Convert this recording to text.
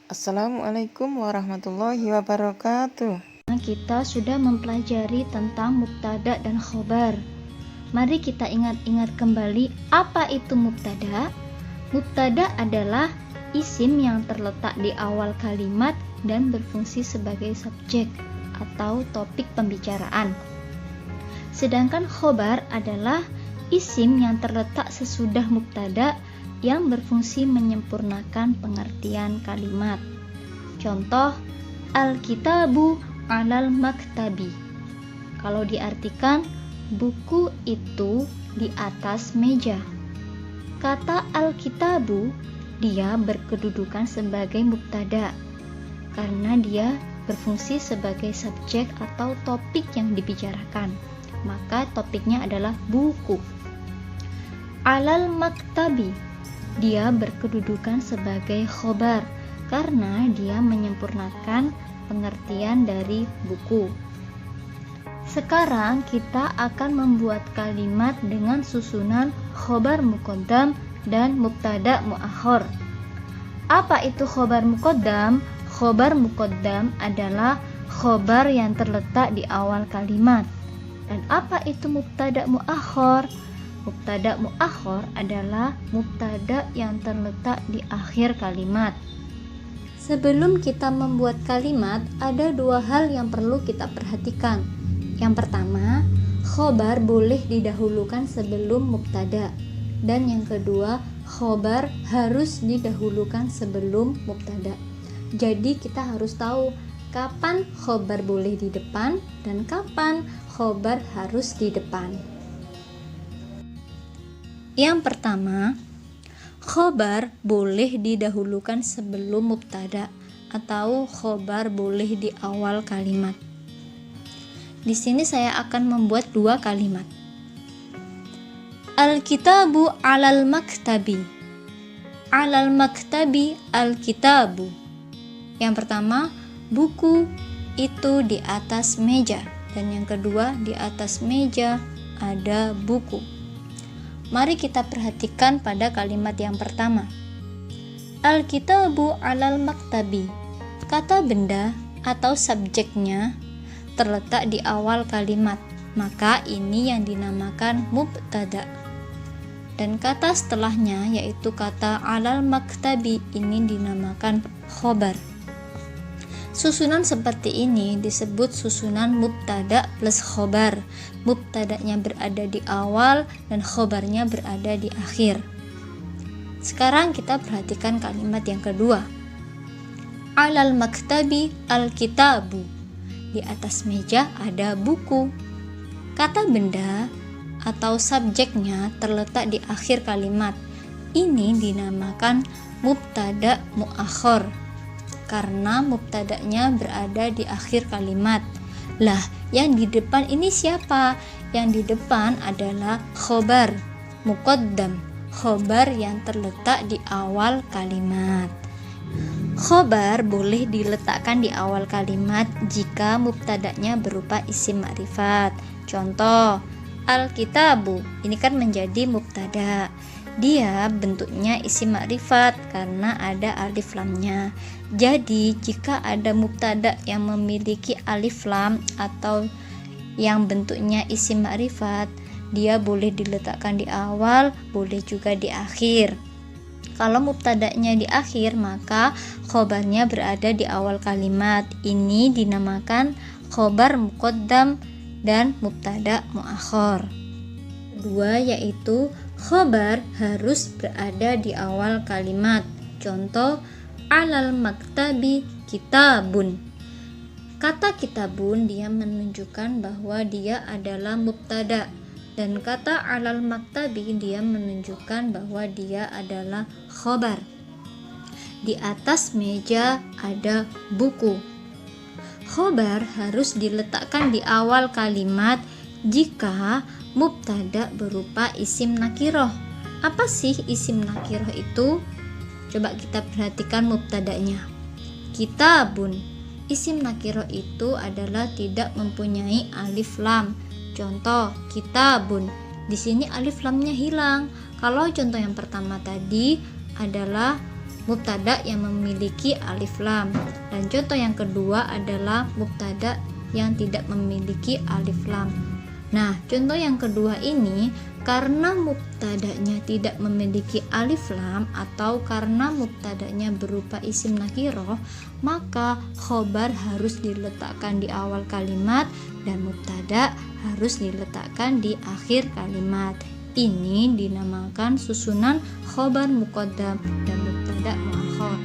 Assalamualaikum warahmatullahi wabarakatuh. Kita sudah mempelajari tentang mubtada dan khobar. Mari kita ingat-ingat kembali apa itu mubtada. Mubtada adalah isim yang terletak di awal kalimat dan berfungsi sebagai subjek atau topik pembicaraan. Sedangkan khobar adalah isim yang terletak sesudah mubtada yang berfungsi menyempurnakan pengertian kalimat. Contoh, Al-kitabu alal maktabi. Kalau diartikan, buku itu di atas meja. Kata al-kitabu, dia berkedudukan sebagai mubtada karena dia berfungsi sebagai subjek atau topik yang dibicarakan. Maka topiknya adalah buku. Alal maktabi, dia berkedudukan sebagai khobar karena dia menyempurnakan pengertian dari buku. Sekarang kita akan membuat kalimat dengan susunan khobar muqaddam dan mubtada muakhar. Apa itu khobar muqaddam? Khobar muqaddam adalah khobar yang terletak di awal kalimat. Dan apa itu mubtada muakhar? Mubtada muakhar adalah mubtada yang terletak di akhir kalimat. Sebelum kita membuat kalimat, ada dua hal yang perlu kita perhatikan. Yang pertama, khobar boleh didahulukan sebelum mubtada. Dan yang kedua, khobar harus didahulukan sebelum mubtada. Jadi kita harus tahu kapan khobar boleh di depan dan kapan khobar harus di depan. Yang pertama, khobar boleh didahulukan sebelum mubtada atau khobar boleh di awal kalimat. Di sini saya akan membuat dua kalimat. Al-kitabu alal maktabi. Alal maktabi al-kitabu. Yang pertama, buku itu di atas meja. Dan yang kedua, di atas meja ada buku. Mari kita perhatikan pada kalimat yang pertama. Al-kitabu alal maktabi. Kata benda atau subjeknya terletak di awal kalimat, maka ini yang dinamakan mubtada. Dan kata setelahnya yaitu kata alal maktabi ini dinamakan khobar. Susunan seperti ini disebut susunan mubtada plus khobar. Mubtadanya berada di awal dan khobarnya berada di akhir. Sekarang kita perhatikan kalimat yang kedua. Alal maktabi al-kitabu. Di atas meja ada buku. Kata benda atau subjeknya terletak di akhir kalimat. Ini dinamakan mubtada muakhar karena mubtadanya berada di akhir kalimat. Lah, yang di depan ini siapa? Yang di depan adalah khobar muqaddam, khobar yang terletak di awal kalimat. Khobar boleh diletakkan di awal kalimat jika mubtadanya berupa isim ma'rifat. Contoh, al-kitabu ini kan menjadi mubtada. Dia bentuknya isim ma'rifat karena ada alif lamnya. Jadi jika ada mubtada yang memiliki alif lam atau yang bentuknya isim ma'rifat, dia boleh diletakkan di awal, boleh juga di akhir. Kalau mubtadanya di akhir, maka khobarnya berada di awal kalimat. Ini dinamakan khobar muqaddam dan mubtada muakhar. Kedua yaitu khobar harus berada di awal kalimat. Contoh, alal maktabi kitabun. Kata kitabun dia menunjukkan bahwa dia adalah mubtada. Dan kata alal maktabi dia menunjukkan bahwa dia adalah khobar. Di atas meja ada buku. Khobar harus diletakkan di awal kalimat jika mubtada berupa isim nakiroh. Apa sih isim nakiroh itu? Coba kita perhatikan mubtadanya. Kitabun. Isim nakiroh itu adalah tidak mempunyai alif lam. Contoh, kitabun. Di sini alif lamnya hilang. Kalau contoh yang pertama tadi adalah mubtada yang memiliki alif lam. Dan contoh yang kedua adalah mubtada yang tidak memiliki alif lam. Nah, contoh yang kedua ini karena mubtadanya tidak memiliki alif lam atau karena mubtadanya berupa isim nakirah, maka khobar harus diletakkan di awal kalimat dan mubtada harus diletakkan di akhir kalimat. Ini dinamakan susunan khobar muqaddam dan mubtada muakhar.